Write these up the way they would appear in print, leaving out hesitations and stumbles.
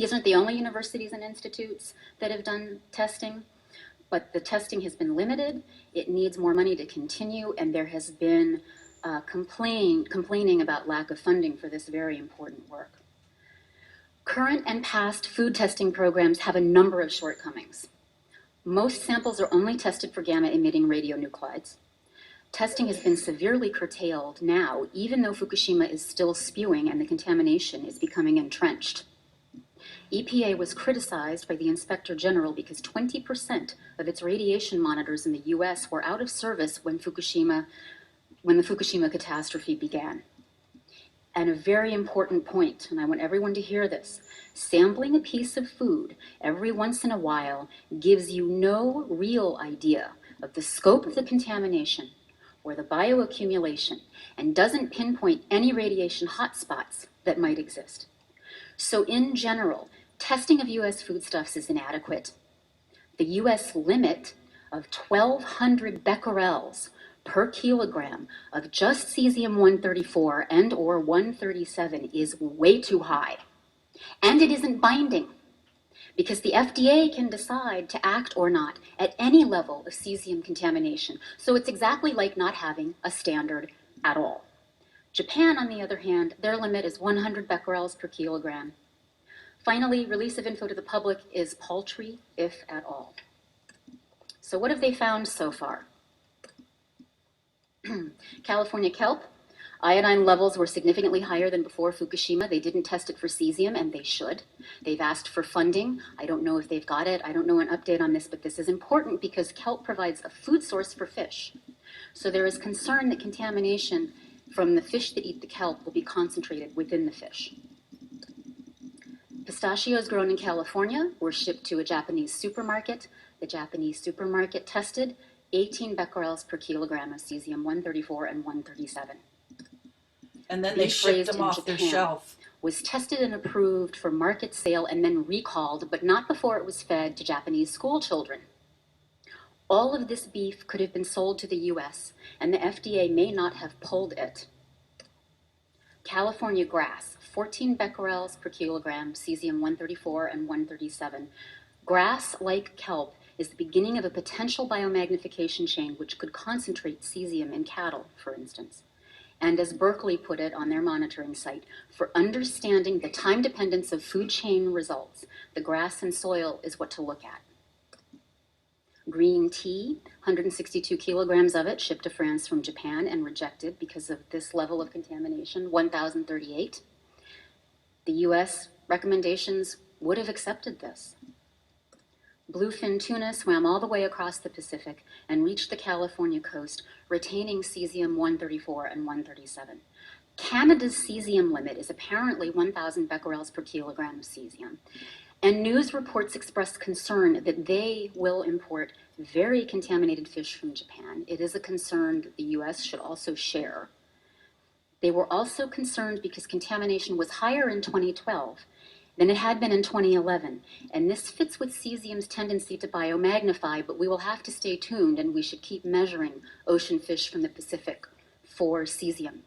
These aren't the only universities and institutes that have done testing, but the testing has been limited. It needs more money to continue, and there has been complaining about lack of funding for this very important work. Current and past food testing programs have a number of shortcomings. Most samples are only tested for gamma-emitting radionuclides. Testing has been severely curtailed now, even though Fukushima is still spewing and the contamination is becoming entrenched. EPA was criticized by the Inspector General because 20% of its radiation monitors in the US were out of service when the Fukushima catastrophe began. And a very important point, and I want everyone to hear this, sampling a piece of food every once in a while gives you no real idea of the scope of the contamination or the bioaccumulation, and doesn't pinpoint any radiation hotspots that might exist. So in general, testing of US foodstuffs is inadequate. The US limit of 1,200 becquerels per kilogram of just cesium-134 and or 137 is way too high. And it isn't binding, because the FDA can decide to act or not at any level of cesium contamination. So it's exactly like not having a standard at all. Japan, on the other hand, their limit is 100 becquerels per kilogram. Finally, release of info to the public is paltry, if at all. So what have they found so far? California kelp, iodine levels were significantly higher than before Fukushima. They didn't test it for cesium, and they should. They've asked for funding. I don't know if they've got it. I don't know an update on this, but this is important because kelp provides a food source for fish. So there is concern that contamination from the fish that eat the kelp will be concentrated within the fish. Pistachios grown in California were shipped to a Japanese supermarket. The Japanese supermarket tested 18 becquerels per kilogram of cesium-134 and 137. And then they shipped them off their shelf. Was tested and approved for market sale and then recalled, but not before it was fed to Japanese school children. All of this beef could have been sold to the US, and the FDA may not have pulled it. California grass, 14 becquerels per kilogram, cesium-134 and 137. Grass, like kelp, is the beginning of a potential biomagnification chain which could concentrate cesium in cattle, for instance. And as Berkeley put it on their monitoring site, for understanding the time dependence of food chain results, the grass and soil is what to look at. Green tea, 162 kilograms of it shipped to France from Japan and rejected because of this level of contamination, 1,038. The US recommendations would have accepted this. Bluefin tuna swam all the way across the Pacific and reached the California coast, retaining cesium-134 and 137. Canada's cesium limit is apparently 1,000 becquerels per kilogram of cesium. And news reports expressed concern that they will import very contaminated fish from Japan. It is a concern that the US should also share. They were also concerned because contamination was higher in 2012 than it had been in 2011. And this fits with cesium's tendency to biomagnify, but we will have to stay tuned, and we should keep measuring ocean fish from the Pacific for cesium.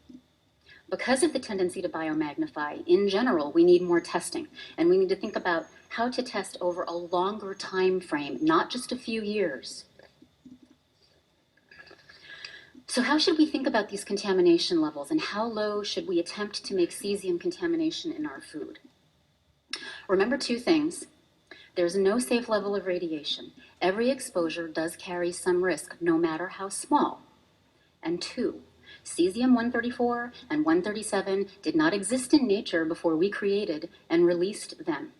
Because of the tendency to biomagnify, in general, we need more testing, and we need to think about how to test over a longer time frame, not just a few years. So how should we think about these contamination levels, and how low should we attempt to make cesium contamination in our food? Remember two things. There's no safe level of radiation. Every exposure does carry some risk, no matter how small. And two, cesium-134 and 137 did not exist in nature before we created and released them.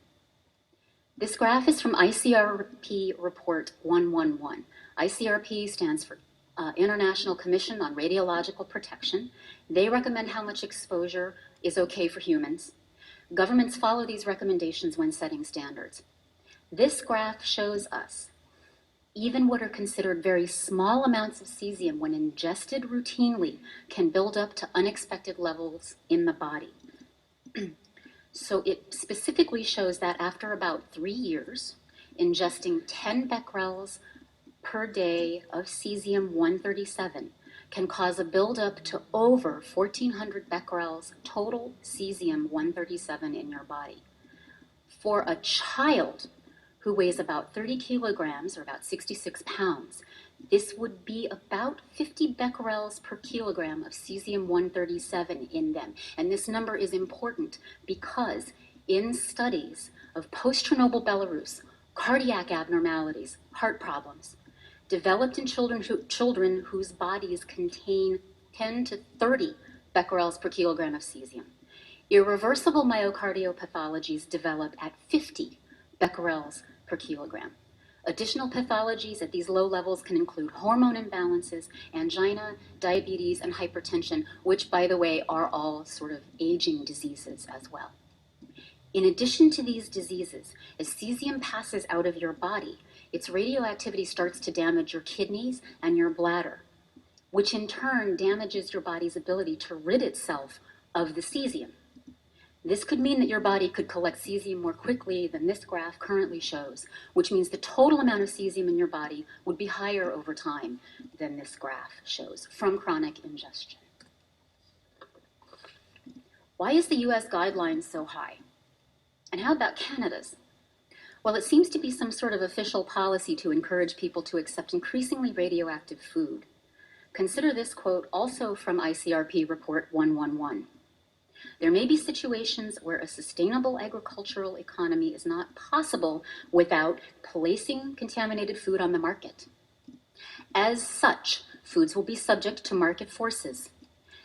This graph is from ICRP Report 111. ICRP stands for International Commission on Radiological Protection. They recommend how much exposure is okay for humans. Governments follow these recommendations when setting standards. This graph shows us even what are considered very small amounts of cesium when ingested routinely can build up to unexpected levels in the body. So it specifically shows that after about 3 years, ingesting 10 becquerels per day of cesium-137 can cause a buildup to over 1,400 becquerels total cesium-137 in your body. For a child who weighs about 30 kilograms, or about 66 pounds, this would be about 50 becquerels per kilogram of cesium-137 in them. And this number is important because in studies of post-Chernobyl Belarus, cardiac abnormalities, heart problems, developed in children whose bodies contain 10 to 30 becquerels per kilogram of cesium. Irreversible myocardiopathologies develop at 50 becquerels per kilogram. Additional pathologies at these low levels can include hormone imbalances, angina, diabetes, and hypertension, which, by the way, are all sort of aging diseases as well. In addition to these diseases, as cesium passes out of your body, its radioactivity starts to damage your kidneys and your bladder, which in turn damages your body's ability to rid itself of the cesium. This could mean that your body could collect cesium more quickly than this graph currently shows, which means the total amount of cesium in your body would be higher over time than this graph shows from chronic ingestion. Why is the US guideline so high? And how about Canada's? Well, it seems to be some sort of official policy to encourage people to accept increasingly radioactive food. Consider this quote also from ICRP Report 111. There may be situations where a sustainable agricultural economy is not possible without placing contaminated food on the market. As such, foods will be subject to market forces.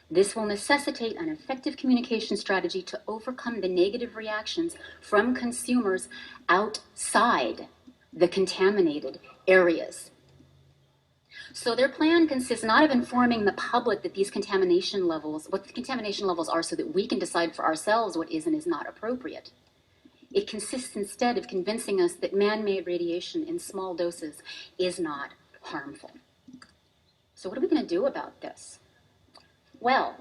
This will necessitate an effective communication strategy to overcome the negative reactions from consumers outside the contaminated areas. So their plan consists not of informing the public that these contamination levels, what the contamination levels are so that we can decide for ourselves what is and is not appropriate. It consists instead of convincing us that man-made radiation in small doses is not harmful. So what are we going to do about this? Well,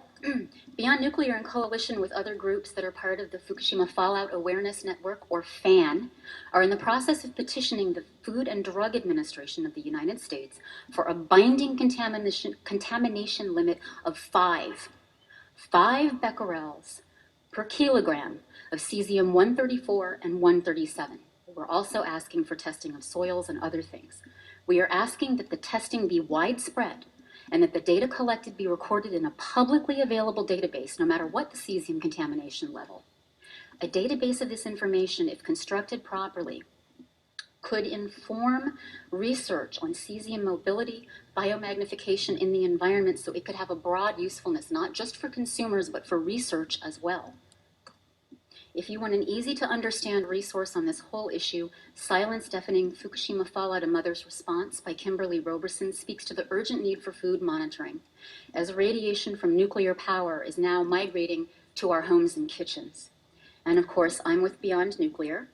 Beyond Nuclear, in coalition with other groups that are part of the Fukushima Fallout Awareness Network, or FAN, are in the process of petitioning the Food and Drug Administration of the United States for a binding contamination limit of 5 becquerels per kilogram of cesium-134 and 137. We're also asking for testing of soils and other things. We are asking that the testing be widespread and that the data collected be recorded in a publicly available database, no matter what the cesium contamination level. A database of this information, if constructed properly, could inform research on cesium mobility, biomagnification in the environment, so it could have a broad usefulness, not just for consumers, but for research as well. If you want an easy-to-understand resource on this whole issue, Silence Deafening Fukushima Fallout: A Mother's Response by Kimberly Roberson speaks to the urgent need for food monitoring, as radiation from nuclear power is now migrating to our homes and kitchens. And of course, I'm with Beyond Nuclear.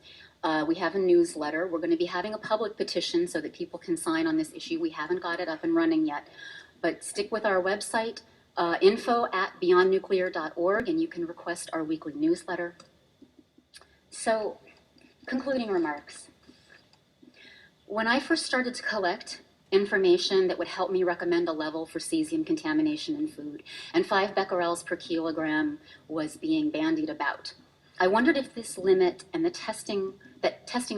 We have a newsletter. We're going to be having a public petition so that people can sign on this issue. We haven't got it up and running yet, but stick with our website, info@beyondnuclear.org, and you can request our weekly newsletter. So, concluding remarks. When I first started to collect information that would help me recommend a level for cesium contamination in food, and 5 becquerels per kilogram was being bandied about, I wondered if this limit and testing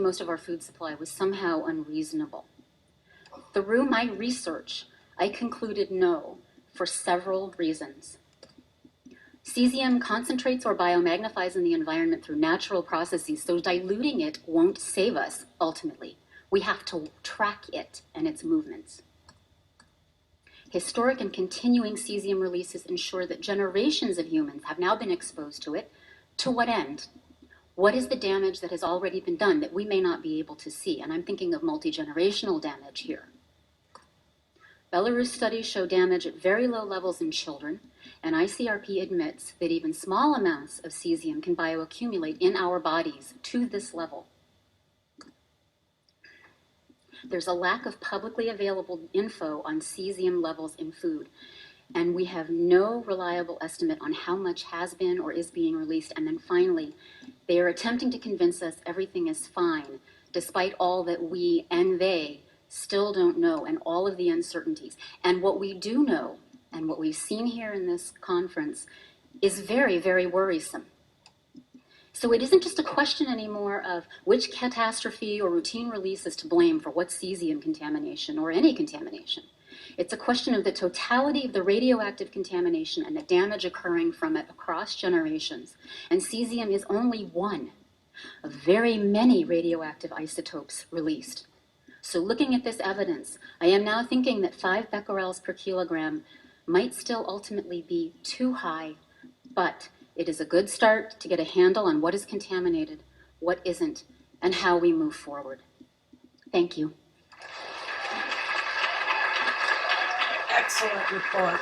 most of our food supply was somehow unreasonable. Through my research, I concluded no, for several reasons. Cesium concentrates or biomagnifies in the environment through natural processes, so diluting it won't save us, ultimately. We have to track it and its movements. Historic and continuing cesium releases ensure that generations of humans have now been exposed to it. To what end? What is the damage that has already been done that we may not be able to see? And I'm thinking of multi-generational damage here. Belarus studies show damage at very low levels in children, and ICRP admits that even small amounts of cesium can bioaccumulate in our bodies to this level. There's a lack of publicly available info on cesium levels in food, and we have no reliable estimate on how much has been or is being released. And then finally, they are attempting to convince us everything is fine, despite all that we and they still don't know and all of the uncertainties. And what we do know, and what we've seen here in this conference, is very, very worrisome. So it isn't just a question anymore of which catastrophe or routine release is to blame for what cesium contamination or any contamination. It's a question of the totality of the radioactive contamination and the damage occurring from it across generations. And cesium is only one of very many radioactive isotopes released. So looking at this evidence, I am now thinking that 5 becquerels per kilogram might still ultimately be too high, but it is a good start to get a handle on what is contaminated, what isn't, and how we move forward. Thank you. Excellent report.